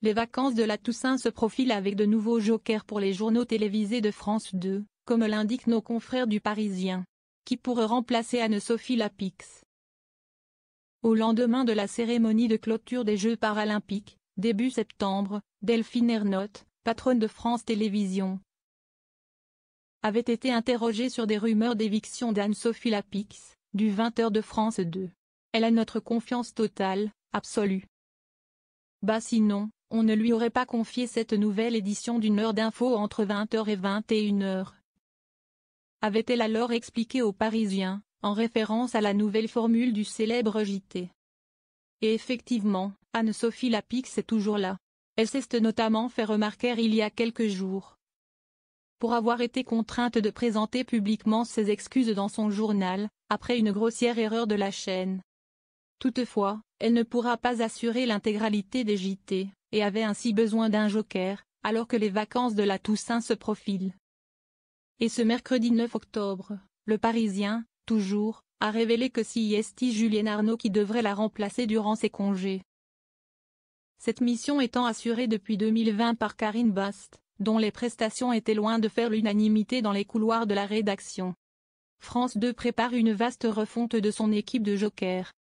Les vacances de la Toussaint se profilent avec de nouveaux jokers pour les journaux télévisés de France 2, comme l'indiquent nos confrères du Parisien. Qui pourrait remplacer Anne-Sophie Lapix? Au lendemain de la cérémonie de clôture des Jeux paralympiques, début septembre, Delphine Ernotte, patronne de France Télévisions, avait été interrogée sur des rumeurs d'éviction d'Anne-Sophie Lapix, du 20h de France 2. Elle a notre confiance totale, absolue. Bah sinon, on ne lui aurait pas confié cette nouvelle édition d'une heure d'info entre 20h et 21h. Avait-elle alors expliqué aux Parisiens, en référence à la nouvelle formule du célèbre JT. Et effectivement, Anne-Sophie Lapix est toujours là. Elle s'est notamment fait remarquer il y a quelques jours pour avoir été contrainte de présenter publiquement ses excuses dans son journal, après une grossière erreur de la chaîne. Toutefois, elle ne pourra pas assurer l'intégralité des JT, et avait ainsi besoin d'un joker, alors que les vacances de la Toussaint se profilent. Et ce mercredi 9 octobre, le Parisien, toujours, a révélé que c'est Julienne Arnaud qui devrait la remplacer durant ses congés. Cette mission étant assurée depuis 2020 par Karine Bast, dont les prestations étaient loin de faire l'unanimité dans les couloirs de la rédaction. France 2 prépare une vaste refonte de son équipe de jokers.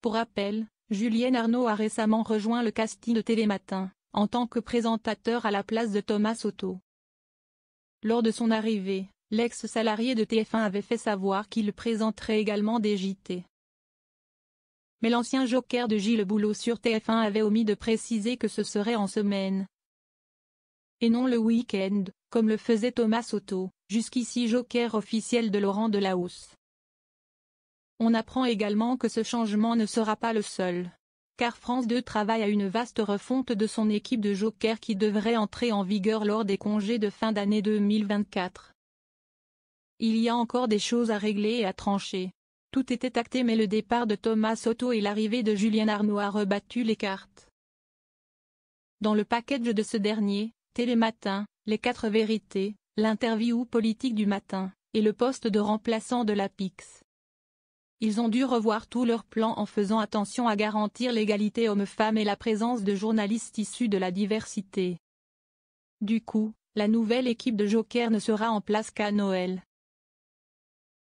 Pour rappel, Julienne Arnaud a récemment rejoint le casting de Télématin, en tant que présentateur à la place de Thomas Soto. Lors de son arrivée, l'ex-salarié de TF1 avait fait savoir qu'il présenterait également des JT. Mais l'ancien joker de Gilles Boulot sur TF1 avait omis de préciser que ce serait en semaine et non le week-end, comme le faisait Thomas Soto, jusqu'ici joker officiel de Laurent Delahousse. On apprend également que ce changement ne sera pas le seul, car France 2 travaille à une vaste refonte de son équipe de jokers qui devrait entrer en vigueur lors des congés de fin d'année 2024. Il y a encore des choses à régler et à trancher. Tout était acté mais le départ de Thomas Soto et l'arrivée de Julienne Arnaud a rebattu les cartes. Dans le package de ce dernier, Télématin, les 4 vérités, l'interview politique du matin, et le poste de remplaçant de Lapix. Ils ont dû revoir tous leurs plans en faisant attention à garantir l'égalité homme-femme et la présence de journalistes issus de la diversité. Du coup, la nouvelle équipe de jokers ne sera en place qu'à Noël.